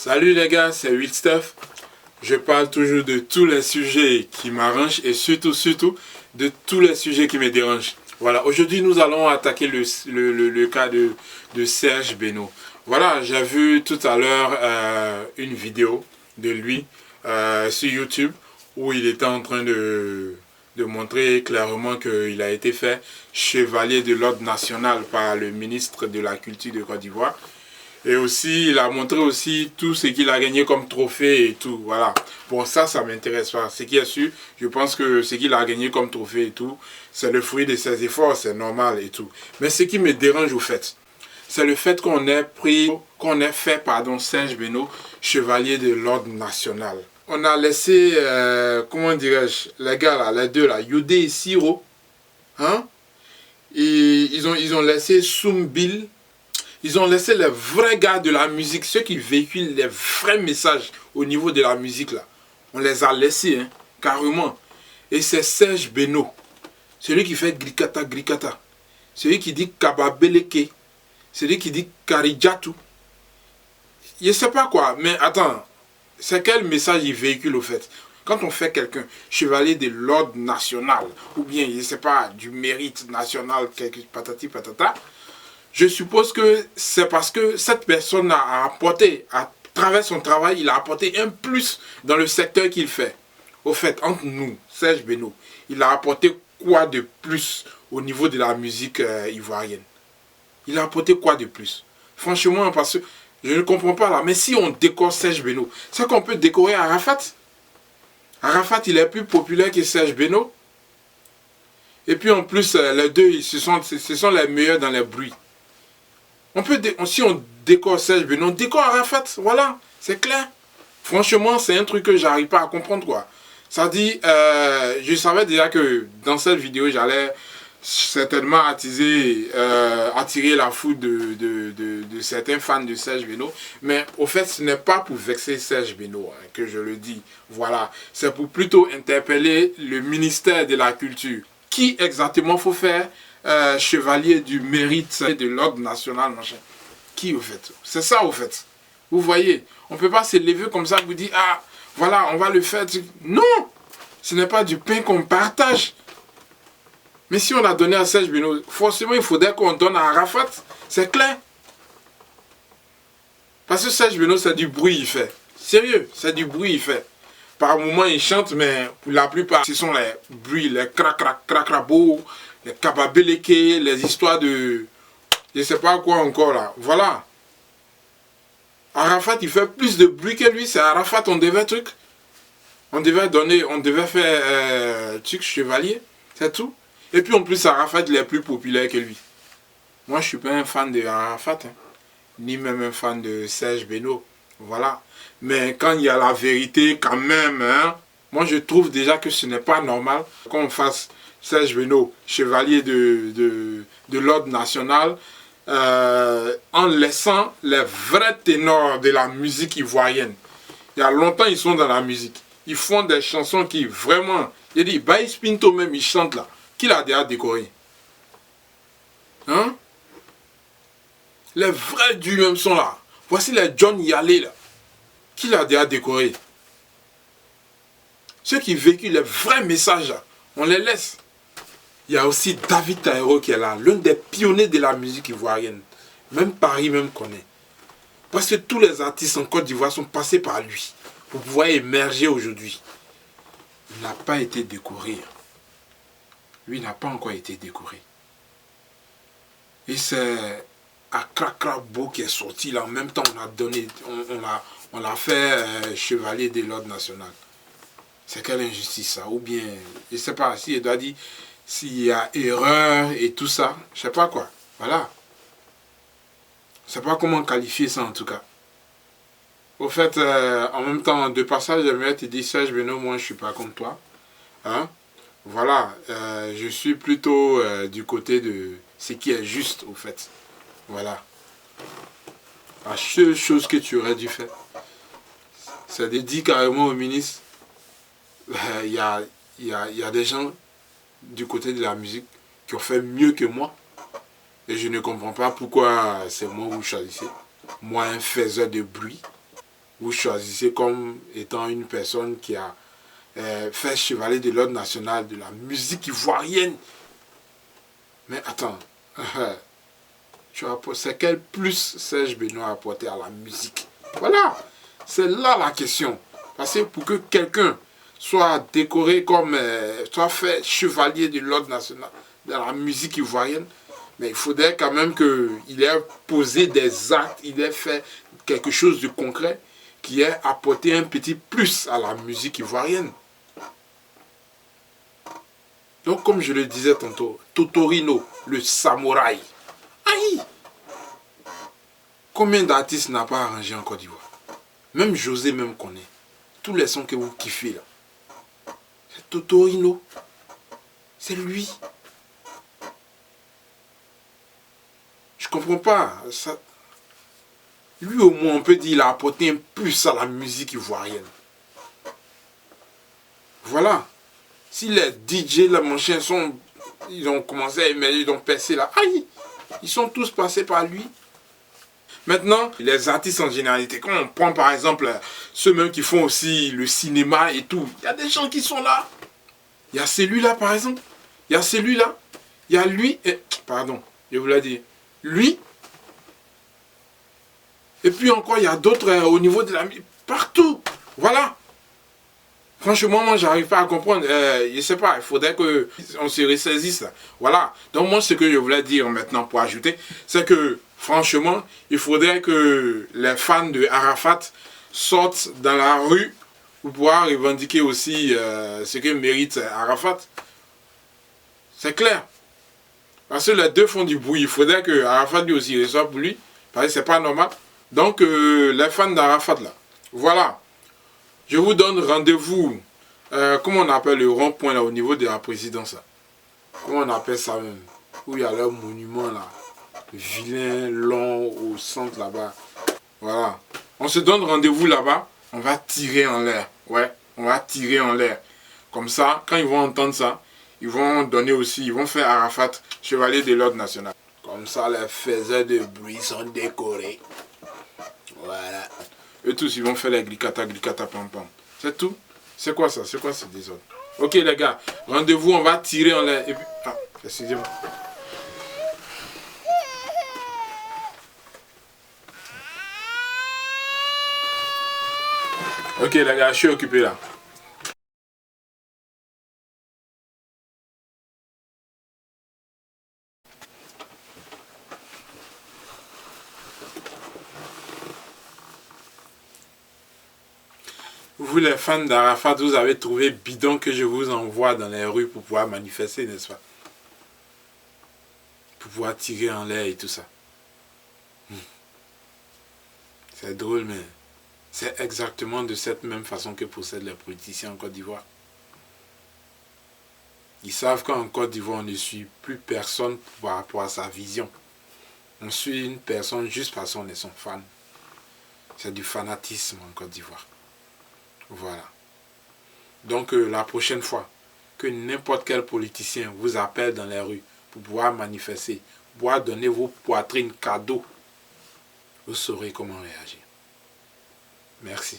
Salut les gars, c'est Will Stuff. Je parle toujours de tous les sujets qui m'arrangent et surtout de tous les sujets qui me dérangent. Voilà, aujourd'hui nous allons attaquer le cas de Serge Beno. Voilà, j'ai vu tout à l'heure une vidéo de lui sur YouTube où il était en train de montrer clairement qu'il a été fait chevalier de l'ordre national par le ministre de la Culture de Côte d'Ivoire. Et aussi, il a montré aussi tout ce qu'il a gagné comme trophée et tout. Voilà. Bon, ça m'intéresse pas. Ce qui est sûr, je pense que ce qu'il a gagné comme trophée et tout, c'est le fruit de ses efforts, c'est normal et tout. Mais ce qui me dérange au fait, c'est le fait qu'on ait fait, Serge Beno, chevalier de l'ordre national. On a laissé, comment dirais-je, les gars là, les deux là, Yodé et Siro, hein? Et ils ont laissé Soumbil. Ils ont laissé les vrais gars de la musique, ceux qui véhiculent les vrais messages au niveau de la musique là. On les a laissés, hein, carrément. Et c'est Serge Beno, celui qui fait Grikata Grikata, celui qui dit Kababeleke, celui qui dit Karidjatou. Je ne sais pas quoi, mais attends, c'est quel message il véhicule au fait? Quand on fait quelqu'un chevalier de l'ordre national, ou bien, je ne sais pas, du mérite national, patati patata, je suppose que c'est parce que cette personne a apporté, à travers son travail, il a apporté un plus dans le secteur qu'il fait. Au fait, entre nous, Serge Beno, il a apporté quoi de plus au niveau de la musique ivoirienne? Il a apporté quoi de plus? Franchement, parce que je ne comprends pas là. Mais si on décore Serge Beno, c'est qu'on peut décorer Arafat. Arafat, il est plus populaire que Serge Beno. Et puis en plus, les deux, ce sont les meilleurs dans les bruits. Si on décore Serge Beno, on décore Arafat, voilà, c'est clair. Franchement, c'est un truc que j'arrive pas à comprendre, quoi. Ça dit, je savais déjà que dans cette vidéo, j'allais certainement attirer la foudre de certains fans de Serge Beno. Mais au fait, ce n'est pas pour vexer Serge Beno hein, que je le dis. Voilà, c'est pour plutôt interpeller le ministère de la Culture. Qui exactement faut faire chevalier du mérite de l'ordre national, machin. Qui au fait? C'est ça au fait. Vous voyez, on ne peut pas se lever comme ça et vous dire, ah, voilà, on va le faire. Non, ce n'est pas du pain qu'on partage. Mais si on a donné à Serge Beno, forcément il faudrait qu'on donne à Arafat. C'est clair. Parce que Serge Beno, c'est du bruit il fait. Sérieux, c'est du bruit il fait. Par moments il chante, mais pour la plupart, ce sont les bruits, les crac-crac-crac-crabo, les kababeleke, les histoires de... Je ne sais pas quoi encore là. Voilà. Arafat, il fait plus de bruit que lui. C'est Arafat, on devait truc. On devait faire truc chevalier. C'est tout. Et puis en plus, Arafat, il est plus populaire que lui. Moi, je ne suis pas un fan de Arafat. Hein. Ni même un fan de Serge Beno. Voilà. Mais quand il y a la vérité, quand même, hein, moi, je trouve déjà que ce n'est pas normal qu'on fasse Serge Beno, chevalier de l'ordre national, en laissant les vrais ténors de la musique ivoirienne. Il y a longtemps, ils sont dans la musique. Ils font des chansons qui vraiment... Il dit, Baïs Pinto même, il chante là. Qui l'a déjà décoré? Hein? Les vrais du même sont là. Voici les John Yalé là. Qui l'a déjà décoré? Ceux qui véhiculent les vrais messages là, on les laisse. Il y a aussi David Taïro qui est là, l'un des pionniers de la musique ivoirienne. Même Paris même connaît. Parce que tous les artistes en Côte d'Ivoire sont passés par lui pour pouvoir émerger aujourd'hui. Il n'a pas été décoré. Lui n'a pas encore été décoré. Et c'est Akrakrabo qui est sorti là. En même temps, on l'a fait chevalier de l'ordre national. C'est quelle injustice ça? Ou bien, je ne sais pas si il doit dire... S'il y a erreur et tout ça, je sais pas quoi. Voilà. Je sais pas comment qualifier ça en tout cas. Au fait, en même temps, de passage, j'aimerais te dire, Serge Beno, moi je suis pas comme toi. Hein? Voilà. Je suis plutôt du côté de ce qui est juste au fait. Voilà. La seule chose que tu aurais dû faire, c'est de dire carrément au ministre, il y a des gens du côté de la musique qui ont fait mieux que moi. Et je ne comprends pas pourquoi c'est moi que vous choisissez. Moi, un faiseur de bruit. vous choisissez comme étant une personne qui a fait chevalier de l'ordre national de la musique ivoirienne. Mais attends, c'est quel plus Serge Benoît a apporté à la musique? Voilà, c'est là la question. Parce que pour que quelqu'un soit décoré comme, soit fait chevalier de l'ordre national de la musique ivoirienne, mais il faudrait quand même qu'il ait posé des actes, il ait fait quelque chose de concret qui ait apporté un petit plus à la musique ivoirienne. Donc, comme je le disais tantôt, Totorino, le samouraï. Aïe! Combien d'artistes n'a pas arrangé en Côte d'Ivoire? Même José même connaît. Tous les sons que vous kiffez là. C'est Totorino. C'est lui. Je comprends pas. Ça... Lui au moins on peut dire qu'il a apporté un plus à la musique ivoirienne. Voilà. Si les DJ, les machins sont... Ils ont commencé à émerger, ils ont percé là. Aïe! Ils sont tous passés par lui. Maintenant, les artistes en généralité, quand on prend par exemple ceux mêmes qui font aussi le cinéma et tout, il y a des gens qui sont là. Il y a celui-là par exemple. Il y a celui-là. Il y a lui. Et, pardon, je vous l'ai dit. Lui. Et puis encore, il y a d'autres au niveau de la... Partout. Voilà. Franchement, moi, j'arrive pas à comprendre. Je sais pas, il faudrait qu'on se ressaisisse. Voilà. Donc, moi, ce que je voulais dire maintenant pour ajouter, c'est que, franchement, il faudrait que les fans de Arafat sortent dans la rue pour pouvoir revendiquer aussi ce que mérite Arafat. C'est clair. Parce que les deux font du bruit. Il faudrait que Arafat lui aussi reçoive pour lui. Parce que c'est pas normal. Donc, les fans d'Arafat, là. Voilà. Je vous donne rendez-vous, comment on appelle le rond-point là au niveau de la présidence là? Comment on appelle ça même? Où il y a leur monument là, vilain, long, au centre là-bas. Voilà. On se donne rendez-vous là-bas, on va tirer en l'air. Ouais, on va tirer en l'air. Comme ça, quand ils vont entendre ça, ils vont donner aussi, ils vont faire Arafat chevalier de l'ordre national. Comme ça, les faiseurs de bruit sont décorés. Voilà. Eux tous, ils vont faire les glicata, pam pam. C'est tout. C'est quoi ça? C'est quoi ce désordre? Ok les gars, rendez-vous, on va tirer en l'air. Et puis... Ah, excusez-moi. Ok les gars, je suis occupé là. Vous les fans d'Arafat, vous avez trouvé bidon que je vous envoie dans les rues pour pouvoir manifester, n'est-ce pas? Pour pouvoir tirer en l'air et tout ça. C'est drôle, mais c'est exactement de cette même façon que procèdent les politiciens en Côte d'Ivoire. Ils savent qu'en Côte d'Ivoire, on ne suit plus personne par rapport à sa vision. On suit une personne juste parce qu'on est son fan. C'est du fanatisme en Côte d'Ivoire. Voilà. Donc la prochaine fois que n'importe quel politicien vous appelle dans les rues pour pouvoir manifester, pour pouvoir donner vos poitrines cadeaux, vous saurez comment réagir. Merci.